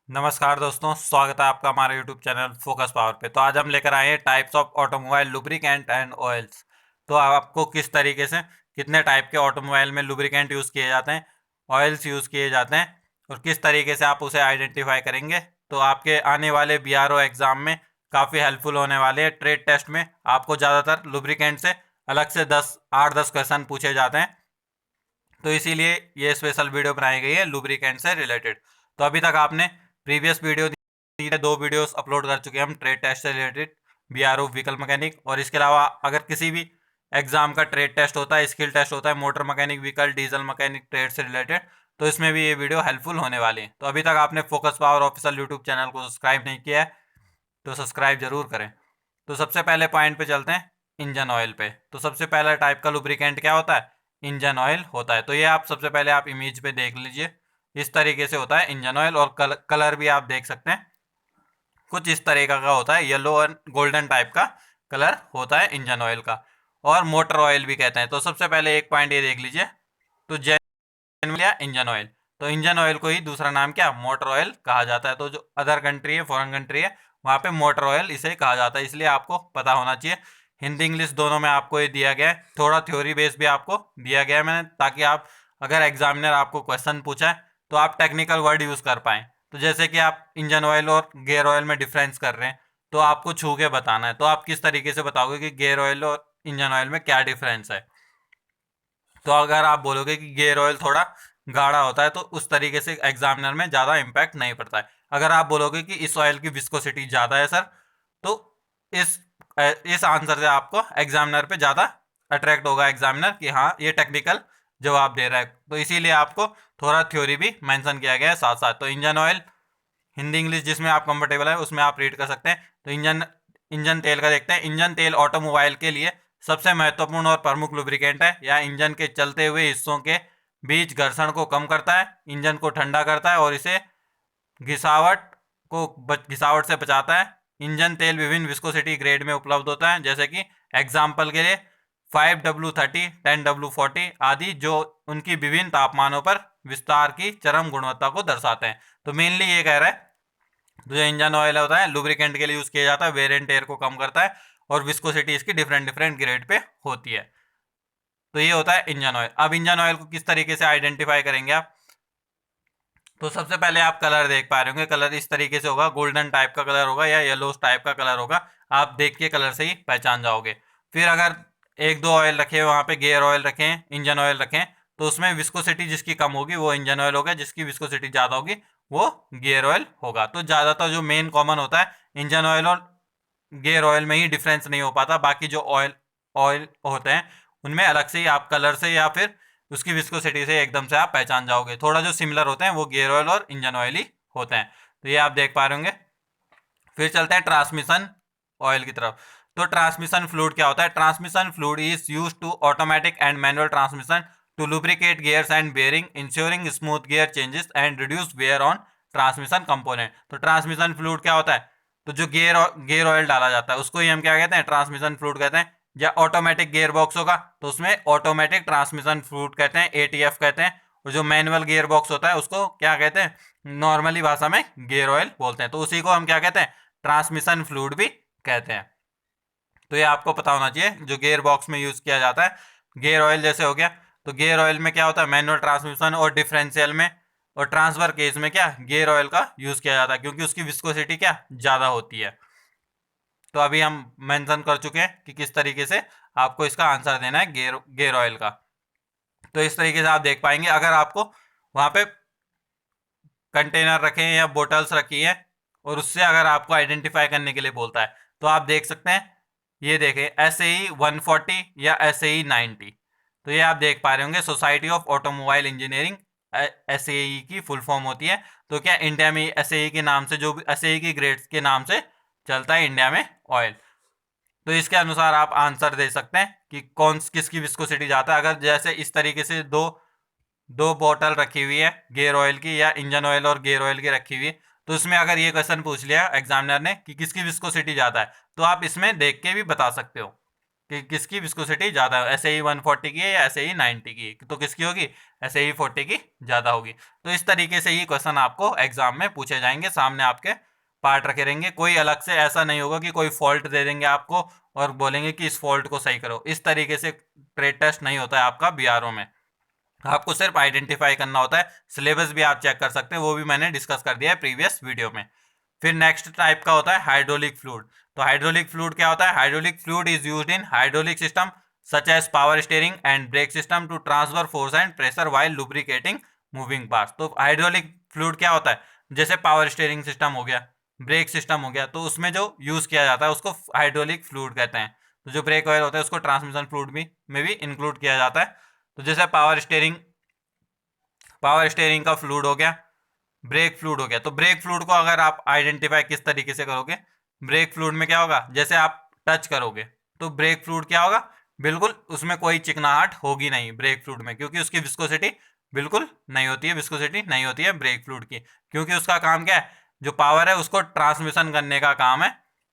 नमस्कार दोस्तों, स्वागत है आपका हमारे यूट्यूब चैनल फोकस पावर पे। तो आज हम लेकर आए हैं types of automobile lubricant and oils. तो आपको किस तरीके से कितने टाइप के ऑटोमोबाइल में लुब्रिकेंट यूज़ किए जाते हैं, ऑयल्स यूज़ किए जाते हैं और किस तरीके से आप उसे आइडेंटिफाई करेंगे, तो आपके आने वाले बीआरओ एग्ज़ाम में काफ़ी हेल्पफुल होने वाले हैं। ट्रेड टेस्ट में आपको ज़्यादातर लुब्रिकेंट से अलग से 8-10 क्वेश्चन पूछे जाते हैं, तो इसीलिए ये स्पेशल वीडियो बनाई गई है लुब्रिकेंट से रिलेटेड। तो अभी तक आपने प्रीवियस वीडियो दो वीडियोस अपलोड कर चुके हैं हम ट्रेड टेस्ट से रिलेटेड, बीआरओ व्हीकल मैकेनिक, और इसके अलावा अगर किसी भी एग्जाम का ट्रेड टेस्ट होता है, स्किल टेस्ट होता है, motor mechanic, vehicle, diesel mechanic trade से रिलेटेड, तो इसमें भी ये वीडियो हेल्पफुल होने वाली है। तो अभी तक आपने focus power official YouTube channel को सब्सक्राइब नहीं किया है तो सब्सक्राइब जरूर करें। तो सबसे पहले पॉइंट पे चलते हैं, इंजन ऑयल पे। तो सबसे पहला टाइप का लुब्रिकेंट क्या होता है? इंजन ऑयल होता है। तो ये आप सबसे पहले आप इमेज पे देख लीजिए, इस तरीके से होता है इंजन ऑयल, और कलर भी आप देख सकते हैं कुछ इस तरीके का होता है, येलो और गोल्डन टाइप का कलर होता है इंजन ऑयल का, और मोटर ऑयल भी कहते हैं। तो सबसे पहले एक पॉइंट ये देख लीजिए, तो या इंजन ऑयल, तो इंजन ऑयल को ही दूसरा नाम क्या, मोटर ऑयल कहा जाता है। तो जो अदर कंट्री है, फॉरेन कंट्री है, वहाँ पे मोटर ऑयल इसे कहा जाता है, इसलिए आपको पता होना चाहिए। हिंदी इंग्लिश दोनों में आपको ये दिया गया है, थोड़ा थ्योरी बेस भी आपको दिया गया है मैंने, ताकि आप अगर एग्जामिनर आपको क्वेश्चन पूछा है तो आप टेक्निकल वर्ड यूज़ कर पाएँ। तो जैसे कि आप इंजन ऑयल और गेयर ऑयल में डिफरेंस कर रहे हैं, तो आपको छू के बताना है, तो आप किस तरीके से बताओगे कि गेयर ऑयल और इंजन ऑयल में क्या डिफरेंस है। तो अगर आप बोलोगे कि गेयर ऑयल थोड़ा गाढ़ा होता है, तो उस तरीके से एग्जामिनर में ज़्यादा इम्पैक्ट नहीं पड़ता है। अगर आप बोलोगे कि इस ऑयल की विस्कोसिटी ज़्यादा है सर, तो इस इस आंसर से आपको एग्जामिनर पे ज़्यादा अट्रैक्ट होगा एग्जामिनर कि हाँ ये टेक्निकल जवाब दे रहा है। तो इसीलिए आपको थोड़ा थ्योरी भी मेंशन किया गया है साथ साथ। तो इंजन ऑयल हिंदी इंग्लिश जिसमें आप कंफर्टेबल है उसमें आप रीड कर सकते हैं। तो इंजन इंजन तेल का देखते हैं। इंजन तेल ऑटोमोबाइल के लिए सबसे महत्वपूर्ण और प्रमुख लुब्रिकेंट है। यह इंजन के चलते हुए हिस्सों के बीच घर्षण को कम करता है, इंजन को ठंडा करता है और इसे घिसावट घिसावट से बचाता है। इंजन तेल विभिन्न विस्कोसिटी ग्रेड में उपलब्ध होता है, जैसे कि एग्जाम्पल के लिए 5W30, 10W40 आदि, जो उनकी विभिन्न तापमानों पर विस्तार की चरम गुणवत्ता को दर्शाते हैं। तो मेनली ये कह रहा है, तो जो इंजन ऑयल होता है लुब्रिकेंट के लिए यूज किया जाता है, वेर एंड टेयर को कम करता है और विस्कोसिटी इसकी डिफरेंट डिफरेंट ग्रेड पे होती है। तो ये होता है इंजन ऑयल। अब इंजन ऑयल को किस तरीके से आइडेंटिफाई करेंगे आप, तो सबसे पहले आप कलर देख पा रहे होंगे, कलर इस तरीके से होगा, गोल्डन टाइप का कलर होगा या येलो टाइप का कलर होगा, आप देख के कलर से ही पहचान जाओगे। फिर अगर एक दो ऑयल रखे वहाँ पे, गेयर ऑयल रखें, इंजन ऑयल रखें, तो उसमें विस्कोसिटी जिसकी कम होगी वो इंजन ऑयल होगा, जिसकी विस्कोसिटी ज़्यादा होगी वो गियर ऑयल होगा। तो ज़्यादातर जो मेन कॉमन होता है इंजन ऑयल और गियर ऑयल में ही डिफरेंस नहीं हो पाता, बाकी जो ऑयल ऑयल होते हैं उनमें अलग से ही आप कलर से या फिर उसकी विस्कोसिटी से एकदम से आप पहचान जाओगे। थोड़ा जो सिमिलर होते हैं वो गियर ऑयल और इंजन ऑयल ही होते हैं। तो ये आप देख पा रहे होंगे। फिर चलते हैं ट्रांसमिशन ऑयल की तरफ। तो ट्रांसमिशन फ्लूइड क्या होता है? Transmission fluid is used to automatic and manual transmission to lubricate gears and bearing, ensuring smooth gear changes and reduce wear on transmission component. तो ट्रांसमिशन फ्लूइड क्या होता है? तो जो गियर ऑयल डाला जाता है उसको ही हम क्या कहते हैं? ट्रांसमिशन फ्लूइड कहते हैं। या ऑटोमेटिक गियर बॉक्स होगा तो उसमें ऑटोमेटिक ट्रांसमिशन फ्लूइड कहते हैं, एटीएफ कहते हैं। और जो मैनुअल गियर बॉक्स होता है उसको क्या कहते हैं? नॉर्मली भाषा में गियर ऑयल बोलते हैं। तो उसी को हम क्या कहते हैं? ट्रांसमिशन फ्लूइड भी कहते हैं। तो ये आपको पता होना चाहिए, जो गियर बॉक्स में यूज किया जाता है। गियर ऑयल जैसे हो गया, तो गियर ऑयल में क्या होता है? मैनुअल ट्रांसमिशन और डिफरेंशियल में और ट्रांसफर केस में क्या गियर ऑयल का यूज किया जाता है, क्योंकि उसकी विस्कोसिटी क्या ज़्यादा होती है। तो अभी हम मेंशन कर चुके हैं कि किस तरीके से आपको इसका आंसर देना है गियर ऑयल का। तो इस तरीके से आप देख पाएंगे। अगर आपको वहाँ पे कंटेनर रखे हैं या बोटल्स रखी है और उससे अगर आपको आइडेंटिफाई करने के लिए बोलता है, तो आप देख सकते हैं, ये देखें SAE 140 या SAE 90। तो ये आप देख पा रहे होंगे, society of automobile engineering, SAE की फुल फॉर्म होती है। तो क्या इंडिया में SAE के नाम से, जो भी SAE की ग्रेड्स के नाम से चलता है इंडिया में ऑयल। तो इसके अनुसार आप आंसर दे सकते हैं कि कौन किसकी विस्कोसिटी जाता है। अगर जैसे इस तरीके से दो दो बोतल रखी हुई है गियर ऑयल की या इंजन ऑयल और गियर ऑयल की रखी हुई है, तो इसमें अगर ये क्वेश्चन पूछ लिया एग्जामिनर ने कि किसकी विस्कोसिटी ज़्यादा है, तो आप इसमें देख के भी बता सकते हो कि किसकी विस्कोसिटी ज़्यादा है, ऐसे ही 140 की है या ऐसे ही 90 की, तो किसकी होगी, ऐसे ही 40 की ज़्यादा होगी। तो इस तरीके से ही क्वेश्चन आपको एग्जाम में पूछे जाएंगे, सामने आपके पार्ट रखे रहेंगे, कोई अलग से ऐसा नहीं होगा कि कोई फॉल्ट दे देंगे आपको और बोलेंगे कि इस फॉल्ट को सही करो। इस तरीके से ट्रेड टेस्ट नहीं होता है आपका बीआरओ में, आपको सिर्फ आइडेंटिफाई करना होता है। सिलेबस भी आप चेक कर सकते हैं, वो भी मैंने डिस्कस कर दिया है प्रीवियस वीडियो में। फिर नेक्स्ट टाइप का होता है हाइड्रोलिक फ्लूइड। तो हाइड्रोलिक फ्लूइड क्या होता है, hydraulic fluid is used in hydraulic system such as power steering and brake system to transfer force and pressure while lubricating moving parts. तो हाइड्रोलिक फ्लूइड क्या होता है, जैसे पावर स्टीयरिंग सिस्टम हो गया, ब्रेक सिस्टम हो गया, तो उसमें जो यूज किया जाता है उसको हाइड्रोलिक फ्लूइड कहते हैं। तो जो ब्रेक ऑयल होता है उसको ट्रांसमिशन फ्लूइड भी में भी इंक्लूड किया जाता है। तो जैसे पावर स्टीयरिंग का फ्लूइड हो गया, ब्रेक फ्लूइड हो गया। तो ब्रेक फ्लूइड को अगर आप आइडेंटिफाई किस तरीके से करोगे, ब्रेक फ्लूइड में क्या होगा, जैसे आप टच करोगे तो ब्रेक फ्लूइड क्या होगा, बिल्कुल उसमें कोई चिकनाहट होगी नहीं ब्रेक फ्लूइड में, क्योंकि उसकी विस्कोसिटी बिल्कुल नहीं होती है, विस्कोसिटी नहीं होती है ब्रेक फ्लूइड की, क्योंकि उसका काम क्या है, जो पावर है उसको ट्रांसमिशन करने का काम है,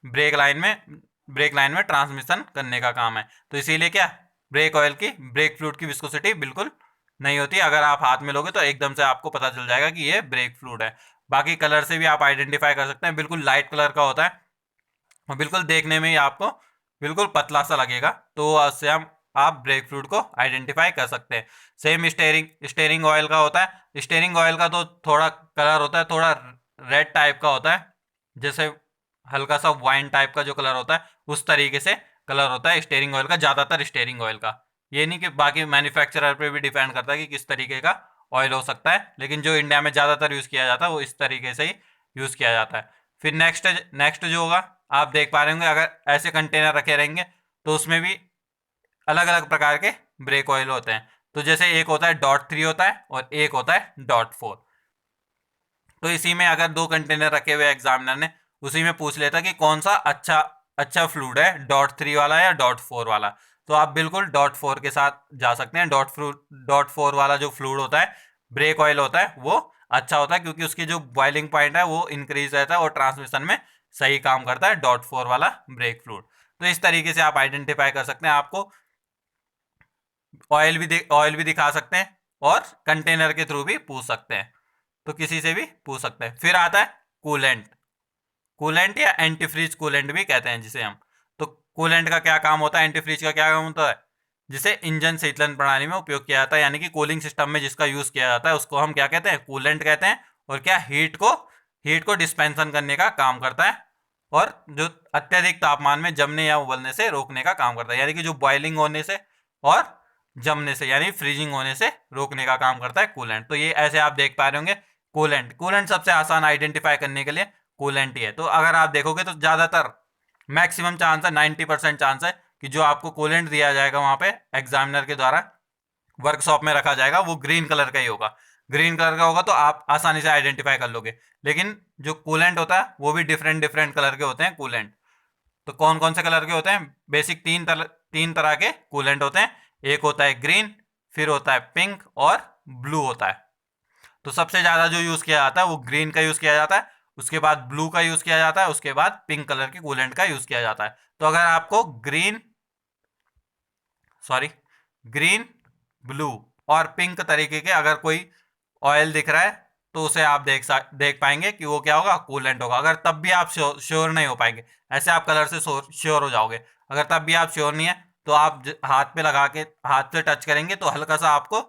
ब्रेक लाइन में ट्रांसमिशन करने का काम है। तो इसीलिए क्या, ब्रेक फ्लूइड की विस्कोसिटी बिल्कुल नहीं होती। अगर आप हाथ में लोगे तो एकदम से आपको पता चल जाएगा कि ये ब्रेक फ्लूइड है। बाकी कलर से भी आप आइडेंटिफाई कर सकते हैं, बिल्कुल लाइट कलर का होता है और बिल्कुल देखने में ही आपको बिल्कुल पतला सा लगेगा, तो उससे हम आप ब्रेक फ्लूइड को आइडेंटिफाई कर सकते हैं। सेम स्टेयरिंग ऑयल का होता है। स्टेयरिंग ऑयल का तो थोड़ा कलर होता है, थोड़ा रेड टाइप का होता है, जैसे हल्का सा वाइन टाइप का जो कलर होता है उस तरीके से कलर होता है स्टेयरिंग ऑयल का, ज़्यादातर स्टेयरिंग ऑयल का। ये नहीं कि बाकी मैन्युफैक्चरर पे भी डिपेंड करता है कि किस तरीके का ऑयल हो सकता है, लेकिन जो इंडिया में ज़्यादातर यूज़ किया जाता है वो इस तरीके से ही यूज़ किया जाता है। फिर नेक्स्ट जो होगा, आप देख पा रहे होंगे अगर ऐसे कंटेनर रखे रहेंगे तो उसमें भी अलग अलग प्रकार के ब्रेक ऑयल होते हैं। तो जैसे एक होता है .3 होता है और एक होता है .4। तो इसी में अगर दो कंटेनर रखे हुए एग्जामिनर ने, उसी में पूछ लेता कि कौन सा अच्छा फ्लूइड है, .3 वाला या .4 वाला, तो आप बिल्कुल .4 के साथ जा सकते हैं। .4 वाला जो फ्लूइड होता है, ब्रेक ऑयल होता है, वो अच्छा होता है क्योंकि उसकी जो बॉइलिंग पॉइंट है वो इंक्रीज रहता है और ट्रांसमिशन में सही काम करता है .4 वाला ब्रेक फ्लूइड। तो इस तरीके से आप आइडेंटिफाई कर सकते हैं। आपको ऑयल भी दिखा सकते हैं और कंटेनर के थ्रू भी पूछ सकते हैं, तो किसी से भी पूछ सकते हैं। फिर आता है कूलेंट या एंटीफ्रीज कूलेंट भी कहते हैं जिसे हम। तो कूलेंट का क्या काम होता है, एंटीफ्रीज का क्या काम होता है, जिसे इंजन शीतलन प्रणाली में उपयोग किया जाता है, यानी कि कूलिंग सिस्टम में जिसका यूज किया जाता है उसको हम क्या कहते हैं, कूलेंट कहते हैं। और क्या, हीट को डिस्पेंसन करने का काम करता है और जो अत्यधिक तापमान में जमने या उबलने से रोकने का काम करता है, यानी कि जो बॉइलिंग होने से और जमने से यानी फ्रीजिंग होने से रोकने का काम करता है कूलेंट। तो ये ऐसे आप देख पा रहे होंगे, कूलेंट सबसे आसान आइडेंटिफाई करने के लिए कूलेंट ही है। तो अगर आप देखोगे तो ज़्यादातर मैक्सिमम चांस है, 90% चांस है कि जो आपको कूलेंट दिया जाएगा वहाँ पे एग्जामिनर के द्वारा वर्कशॉप में रखा जाएगा वो ग्रीन कलर का ही होगा। ग्रीन कलर का होगा तो आप आसानी से आइडेंटिफाई कर लोगे। लेकिन जो कूलेंट होता है वो भी डिफरेंट कलर के होते हैं कूलेंट। तो कौन कौन से कलर के होते हैं, बेसिक तीन तरह के कूलेंट होते हैं। एक होता है ग्रीन, फिर होता है पिंक और ब्लू होता है। तो सबसे ज़्यादा जो यूज़ किया जाता है वो ग्रीन का यूज़ किया जाता है, उसके बाद ब्लू का यूज़ किया जाता है, उसके बाद पिंक कलर के कूलेंट का यूज़ किया जाता है। तो अगर आपको ग्रीन, ब्लू और पिंक तरीके के अगर कोई ऑयल दिख रहा है तो उसे आप देख पाएंगे कि वो क्या होगा, कूलेंट होगा। अगर तब भी आप श्योर नहीं हो पाएंगे, ऐसे आप कलर से श्योर हो जाओगे, अगर तब भी आप श्योर नहीं है तो आप हाथ पे लगा के हाथ से टच करेंगे तो हल्का सा आपको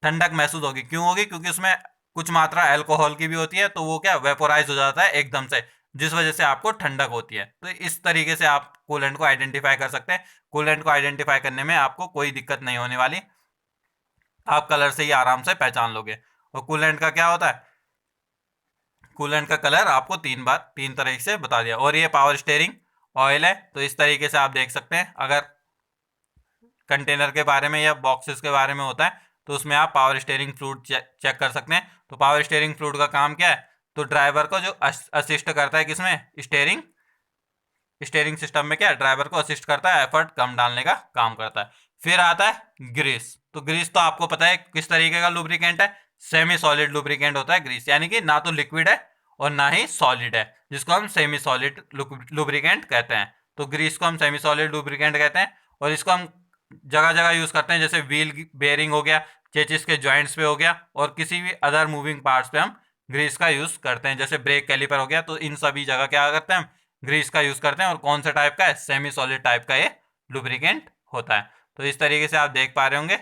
ठंडक महसूस होगी। क्यों होगी, क्योंकि उसमें कुछ मात्रा अल्कोहल की भी होती है, तो वो क्या वेपोराइज हो जाता है एकदम से, जिस वजह से आपको ठंडक होती है। तो इस तरीके से आप कूलेंट को आइडेंटिफाई कर सकते हैं। कूलेंट को आइडेंटिफाई करने में आपको कोई दिक्कत नहीं होने वाली, आप कलर से ही आराम से पहचान लोगे। और कूलेंट का क्या होता है, कूलेंट का कलर आपको तीन तरीके से बता दिया। और ये पावर स्टीयरिंग ऑयल है, तो इस तरीके से आप देख सकते हैं। अगर कंटेनर के बारे में या बॉक्सेस के बारे में होता है तो उसमें आप पावर स्टीयरिंग फ्लूइड चेक कर सकते हैं। तो पावर स्टीयरिंग फ्लूइड का काम क्या है, तो ड्राइवर को जो असिस्ट करता है किसमें, स्टीयरिंग सिस्टम में, क्या ड्राइवर को असिस्ट करता है, एफर्ट कम डालने का काम करता है। फिर आता है ग्रीस। तो ग्रीस तो आपको पता है किस तरीके का लुब्रिकेंट है, सेमी सॉलिड लुब्रिकेंट होता है ग्रीस, यानी कि ना तो लिक्विड है और ना ही सॉलिड है, जिसको हम सेमी सॉलिड लुब्रिकेंट कहते हैं। तो ग्रीस को हम सेमी सॉलिड लुब्रिकेंट कहते हैं। और इसको हम जगह जगह यूज करते हैं, जैसे व्हील बेयरिंग हो गया, चेचिस के जॉइंट्स पे हो गया, और किसी भी अदर मूविंग पार्ट्स पे हम ग्रीस का यूज करते हैं, जैसे ब्रेक कैलिपर हो गया। तो इन सभी जगह क्या करते हैं हम, ग्रीस का यूज करते हैं। और कौन सा टाइप का है, सेमी सॉलिड टाइप का ये लुब्रिकेंट होता है। तो इस तरीके से आप देख पा रहे होंगे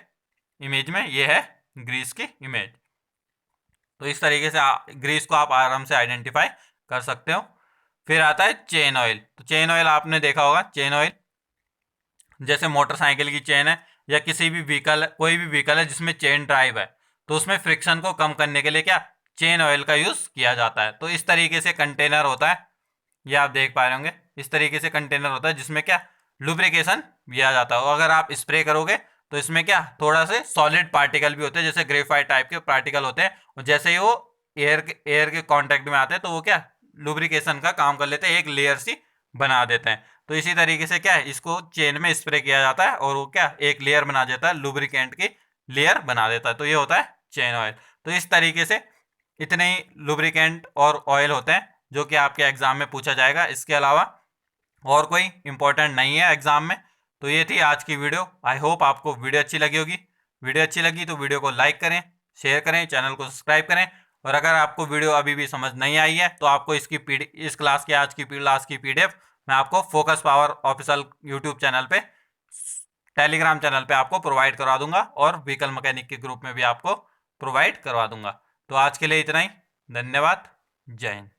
इमेज में, ये है ग्रीस की इमेज। तो इस तरीके से ग्रीस को आप आराम से आइडेंटिफाई कर सकते हो। फिर आता है चेन ऑयल। तो चेन ऑयल आपने देखा होगा, चेन ऑयल जैसे मोटरसाइकिल की चेन है या किसी भी व्हीकल, कोई भी व्हीकल है जिसमें चेन ड्राइव है, तो उसमें फ्रिक्शन को कम करने के लिए क्या, चेन ऑयल का यूज किया जाता है। तो इस तरीके से कंटेनर होता है, ये आप देख पा रहे होंगे, इस तरीके से कंटेनर होता है जिसमें क्या लुब्रिकेशन किया जाता है। अगर आप स्प्रे करोगे तो इसमें क्या थोड़ा से सॉलिड पार्टिकल भी होते हैं, जैसे ग्रेफाइट टाइप के पार्टिकल होते हैं, और जैसे ही वो एयर के कांटेक्ट में आते हैं तो वो क्या लुब्रिकेशन का काम कर लेते हैं, एक लेयर सी बना देते हैं। तो इसी तरीके से क्या है, इसको चेन में स्प्रे किया जाता है और वो क्या एक लेयर बना देता है, लुब्रिकेंट की लेयर बना देता है। तो ये होता है चेन ऑयल। तो इस तरीके से इतने ही लुब्रिकेंट और ऑयल होते हैं जो कि आपके एग्जाम में पूछा जाएगा। इसके अलावा और कोई इंपॉर्टेंट नहीं है एग्जाम में। तो ये थी आज की वीडियो। आई होप आपको वीडियो अच्छी लगी होगी। वीडियो अच्छी लगी तो वीडियो को लाइक करें, शेयर करें, चैनल को सब्सक्राइब करें। और अगर आपको वीडियो अभी भी समझ नहीं आई है तो आपको इस क्लास की आज की क्लास की पीडीएफ मैं आपको focus power official YouTube channel पे, टेलीग्राम चैनल पे आपको प्रोवाइड करवा दूंगा, और व्हीकल मैकेनिक के ग्रुप में भी आपको प्रोवाइड करवा दूंगा। तो आज के लिए इतना ही। धन्यवाद। जय हिंद।